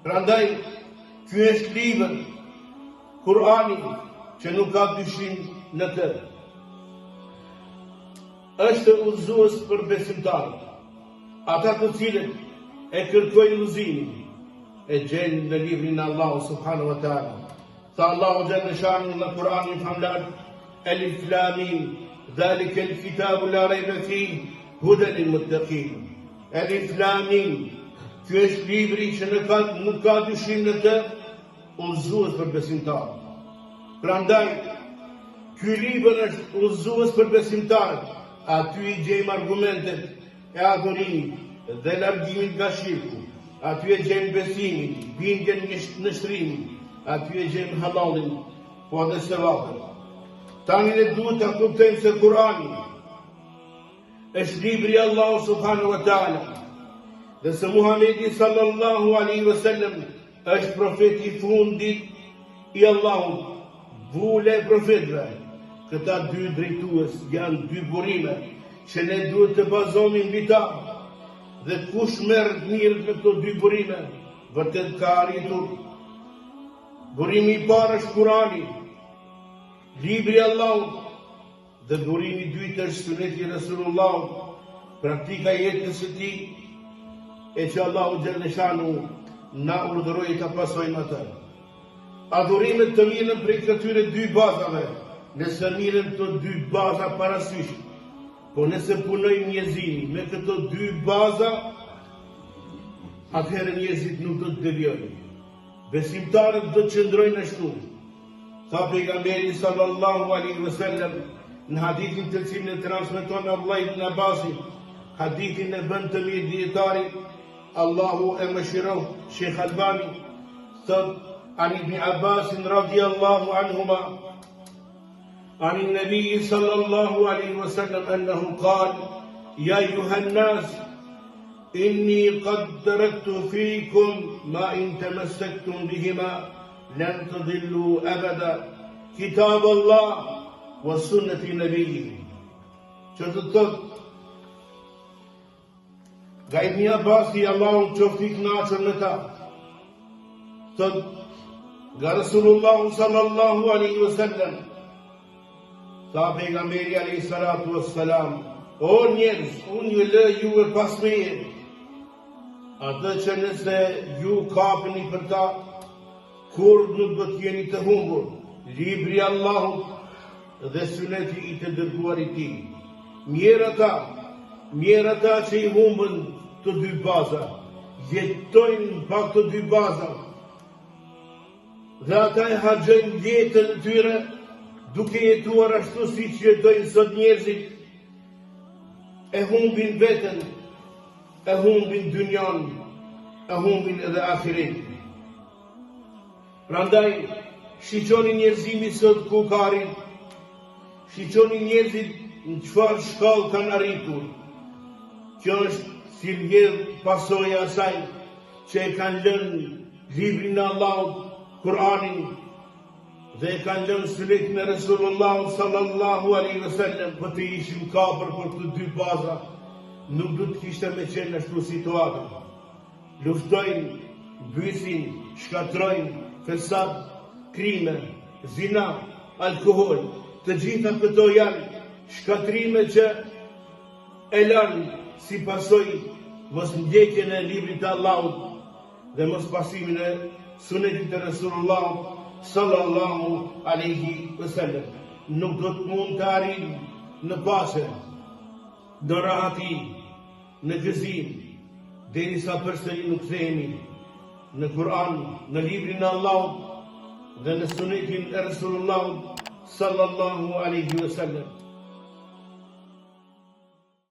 Prandaj, ky është libër, Kurani, që nuk ka dyshim në të. Është udhëzues për besimtarët, ata të cilët e kërkojnë udhëzimin, e gjenë në librin e Allahut subhanahu wa taala. Tha Allahu xhalla shanu në Kur'anin famlar, Alif Lam Mim, Dhalika al-kitabu la rayba fihi hudan lil-muttaqin. Alif Lam Mim, ky është libri që nuk ka dyshim në të, udhëzues për besimtarët. Prandaj, ky libër është udhëzues për besimtarët. Aty i gjejmë argumentet e adhurimit dhe largimit nga shirku. Aty e gjejmë besimin, bindjen në shtrimin. Aty e gjejmë halalin, po edhe sevapin. Tani ne duhet ta kuptojmë se Kurani është libri i Allahut subhanahu wa taala, dhe se Muhamedi sallallahu alaihi wasallam është profeti i fundit i Allahut, vule e profetëve. Këta dy drejtues janë dy burime që ne duhet të bazohemi mbi ta. Dhe kush merr mirë me këto dy burime, vërtet ka arritur. Burimi i parë është Kurani, libri i Allahut, dhe burimi i dytë është suneti i Resulullahut, praktika e jetës së tij, e që Allahu xhalla shanu na urdhëroi ta pasojmë atë. Adhurimet të mirën prej këtyre dy bazave. Nëse mirën të dy baza parasysh, po nëse punojmë njerëzimi me këto dy baza, atëherë njerëzit nuk do të devijojnë. Besimtarët do të qëndrojnë ashtu. Tha pejgamberi sallallahu alaihi wasallam në hadithin të cilin e transmeton Abdullah ibn Abbas, hadithin e bën të mirë dietari, Allahu e mëshiroft, Sheikh Albani, thot an ibn Abbas radiyallahu anhuma عن النبي صلى الله عليه وسلم أنه قال يا أيها الناس إني قد تركت فيكم ما إن تمسكتم بهما لن تضلوا أبدا كتاب الله وسنة نبيه. Që të thot nga Ibn Abbasi, Allahu qoftë i kënaqur me ta, thot nga Resulullahu sallallahu alaihi wasallam, tha pejgamberi alayhi salatu wassalam, o njerëz, unë ju lë juve pas meje atë që nëse ju kapeni për ta, kur nuk do të jeni të humbur, libri i Allahut dhe suneti i të dërguarit i tij. Mirë ata që i humbën të dy baza, jetojnë pa të dy baza, dhe ata e harxojnë jetën e tyre duke jetuar ashtu si që jetojnë sot njerëzit, e humbin veten, e humbin dynjan, e humbin edhe ahiret. Prandaj, shiqoni njerëzimi sot ku ka arrit, shiqoni njerëzit në çfarë shkallë kanë arritur. Kjo është si vjedh pasoja asaj që e kanë lënë librin e Allahut, Kur'anin, dhe e kanë lënë sunetin e Resulullah sallallahu alaihi wasallam, për të ishim kapër për të dy baza, nuk do të kishte me qenë ashtu situata. Luftojnë, mbysin, shkatrojnë, fesad, krime, zina, alkohol, të gjitha këto janë shkatrime që e lanë si pasojë mos ndjekjen e librit të Allahut dhe mos pasimin e sunetit të Resulullah sallallahu alaihi wasallam. Nuk do të mund të arrijnë në paqe, në rahati, në gëzim, derisa përsëri nuk kthehemi në Kur'an, në librin e Allahut dhe në sunetin e Resulullah sallallahu alaihi wasallam.